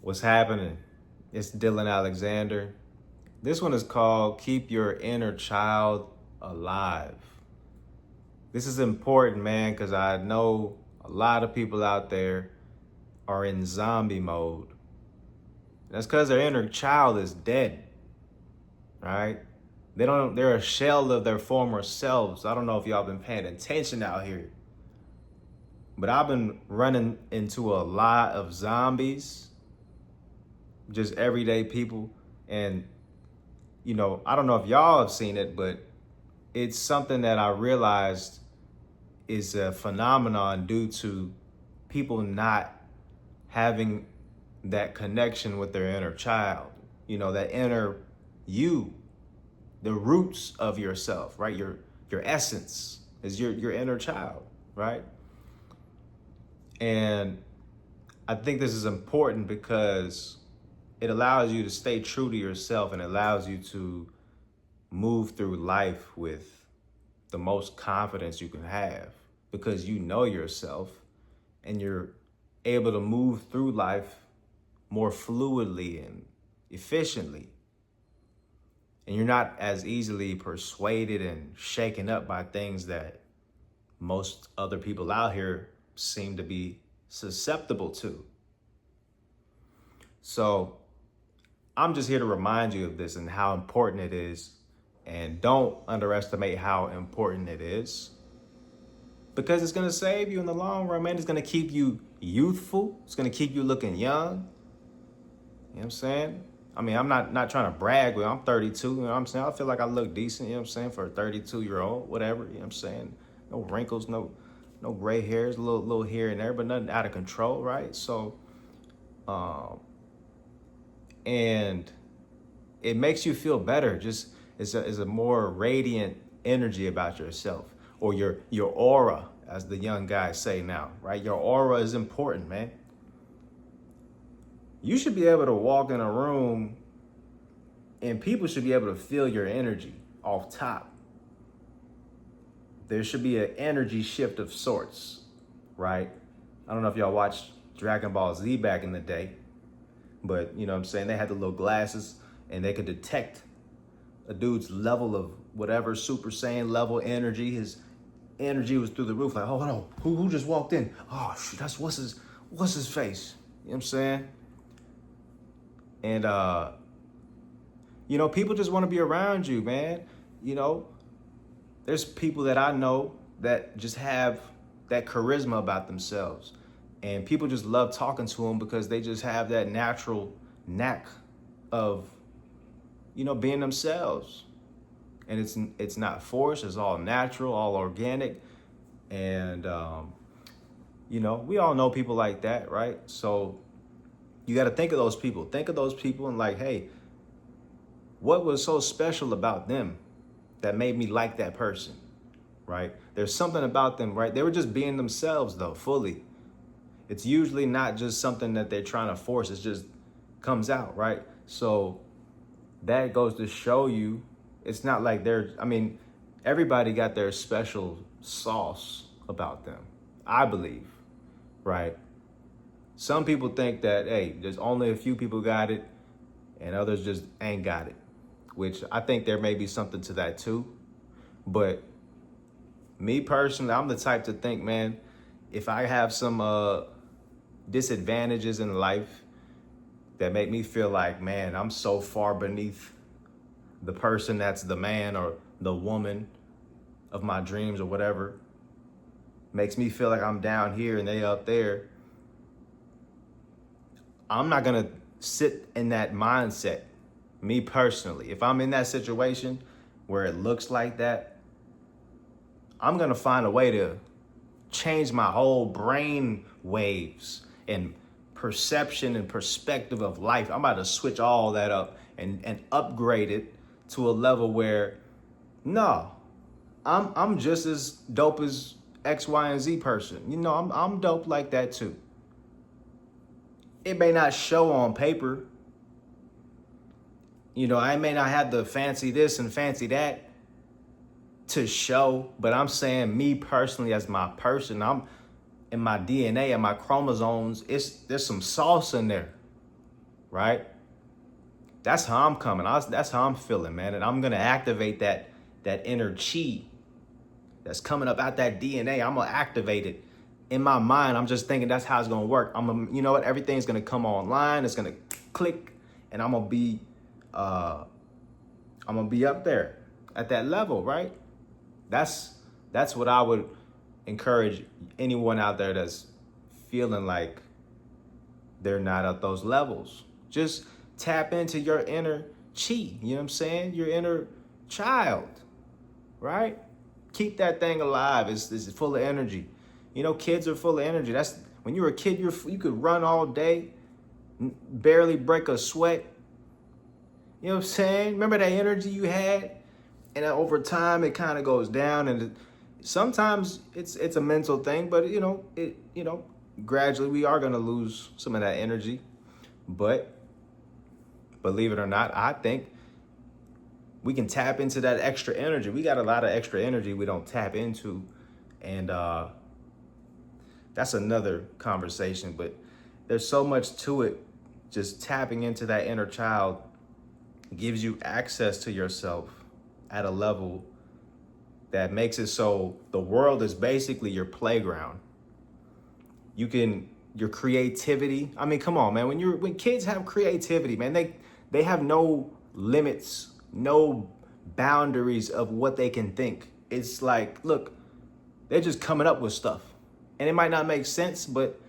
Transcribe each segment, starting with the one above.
What's happening? It's Dylan Alexander. This one is called Keep Your Inner Child Alive. This is important, man, because I know a lot of people out there are in zombie mode. That's because their inner child is dead, right? They're a shell of their former selves. I don't know if y'all been paying attention out here, but I've been running into a lot of zombies, just everyday people. And, I don't know if y'all have seen it, but it's something that I realized is a phenomenon due to people not having that connection with their inner child, that inner you, the roots of yourself, right? Your essence is your inner child, right? And I think this is important because it allows you to stay true to yourself and allows you to move through life with the most confidence you can have because you know yourself and you're able to move through life more fluidly and efficiently. And you're not as easily persuaded and shaken up by things that most other people out here seem to be susceptible to. So I'm just here to remind you of this and how important it is. And don't underestimate how important it is. Because it's going to save you in the long run, man. It's going to keep you youthful. It's going to keep you looking young. You know what I'm saying? I mean, I'm not trying to brag, but I'm 32. You know what I'm saying? I feel like I look decent, you know what I'm saying, for a 32-year-old, whatever. You know what I'm saying? No wrinkles, no gray hairs, a little here and there, but nothing out of control, right? So, and it makes you feel better. Just is a more radiant energy about yourself, or your aura, as the young guys say now, right? Your aura is important, man. You should be able to walk in a room and people should be able to feel your energy off top. There should be an energy shift of sorts, right? I don't know if y'all watched Dragon Ball Z back in the day, but you know what I'm saying? They had the little glasses and they could detect a dude's level of whatever Super Saiyan level energy. His energy was through the roof. Like, oh no, who just walked in? Oh shoot, that's what's his face? You know what I'm saying? And people just want to be around you, man. There's people that I know that just have that charisma about themselves. And people just love talking to them because they just have that natural knack of, being themselves. And it's not forced, it's all natural, all organic. And, we all know people like that, right? So you got to think of those people. Think of those people and like, hey, what was so special about them that made me like that person, right? There's something about them, right? They were just being themselves, though, fully. It's usually not just something that they're trying to force. It just comes out, right? So that goes to show you it's not like everybody got their special sauce about them, I believe, right? Some people think that, hey, there's only a few people got it and others just ain't got it, which I think there may be something to that too. But me personally, I'm the type to think, man, if I have some disadvantages in life that make me feel like, man, I'm so far beneath the person that's the man or the woman of my dreams or whatever, makes me feel like I'm down here and they up there, I'm not going to sit in that mindset, me personally. If I'm in that situation where it looks like that, I'm going to find a way to change my whole brain waves and perception and perspective of life. I'm about to switch all that up and upgrade it to a level where, no, I'm just as dope as X, Y, and Z person. I'm dope like that too. It may not show on paper. I may not have the fancy this and fancy that to show, but I'm saying me personally as my person, I'm in my DNA and my chromosomes, there's some sauce in there. right? That's how I'm coming. That's how I'm feeling, man. And I'm gonna activate that inner chi that's coming up out that DNA. I'm gonna activate it in my mind. I'm just thinking that's how it's gonna work. You know what? Everything's gonna come online. It's gonna click, and I'm gonna be up there at that level, right? That's what I would encourage anyone out there that's feeling like they're not at those levels. Just tap into your inner chi, you know what I'm saying? Your inner child, right? Keep that thing alive. It's full of energy. You know, kids are full of energy. That's when you were a kid, you could run all day, barely break a sweat. You know what I'm saying? Remember that energy you had? And then over time, it kind of goes down. And sometimes it's a mental thing, but gradually we are going to lose some of that energy. But believe it or not, I think we can tap into that extra energy. We got a lot of extra energy we don't tap into. And that's another conversation. But there's so much to it. Just tapping into that inner child gives you access to yourself at a level that makes it so the world is basically your playground. Your creativity. I mean, come on, man. When kids have creativity, man, they have no limits, no boundaries of what they can think. It's like, look, they're just coming up with stuff. And it might not make sense, but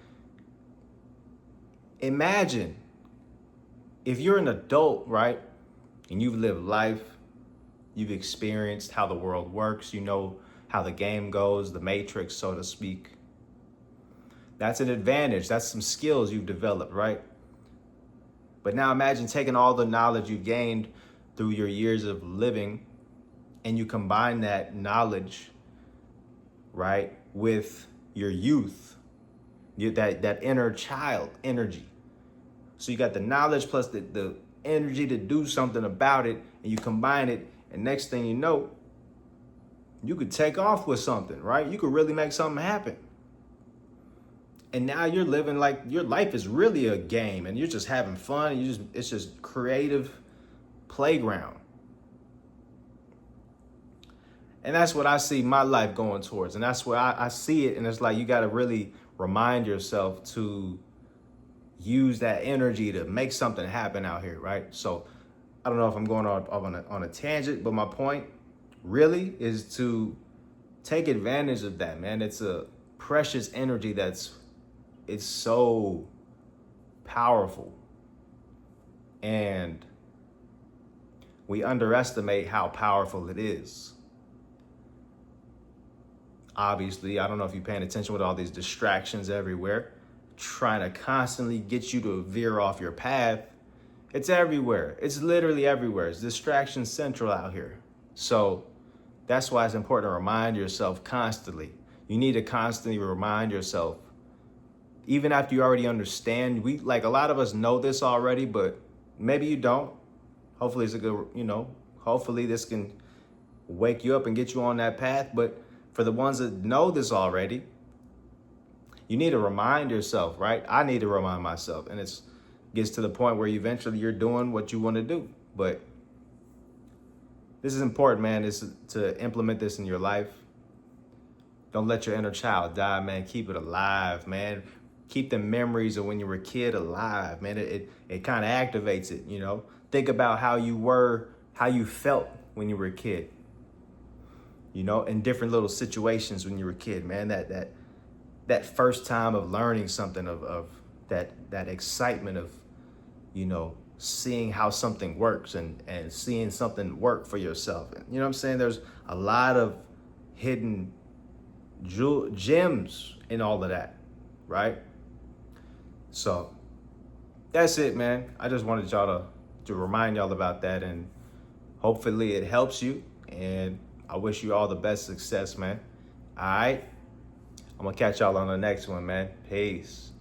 imagine if you're an adult, right? And you've lived life, you've experienced how the world works, you know how the game goes, the matrix, so to speak. That's an advantage. That's some skills you've developed, right? But now imagine taking all the knowledge you've gained through your years of living and you combine that knowledge, right, with your youth, that inner child energy. So you got the knowledge plus the energy to do something about it, and you combine it, and next thing you know, you could take off with something, right? You could really make something happen. And now you're living like your life is really a game, and you're just having fun. It's just creative playground. And that's what I see my life going towards. And that's where I see it. And it's like, you got to really remind yourself to use that energy to make something happen out here, right? So I don't know if I'm going on a tangent, but my point really is to take advantage of that, man. It's a precious energy it's so powerful. And we underestimate how powerful it is. Obviously, I don't know if you're paying attention with all these distractions everywhere, trying to constantly get you to veer off your path. It's everywhere. It's literally everywhere. It's distraction central out here. So that's why it's important to remind yourself constantly. You need to constantly remind yourself, even after you already understand. A lot of us know this already, but maybe you don't. Hopefully it's a good, hopefully this can wake you up and get you on that path. But for the ones that know this already, you need to remind yourself, right? I need to remind myself. And it gets to the point where eventually you're doing what you want to do. But this is important, man, is to implement this in your life. Don't let your inner child die, man. Keep it alive, man. Keep the memories of when you were a kid alive, man. It kind of activates it, Think about how you felt when you were a kid, in different little situations when you were a kid, man. That first time of learning something, of that excitement of, seeing how something works and seeing something work for yourself. And, you know what I'm saying? There's a lot of hidden gems in all of that, right? So that's it, man. I just wanted y'all to remind y'all about that, and hopefully it helps you. And I wish you all the best success, man. All right. I'm going to catch y'all on the next one, man. Peace.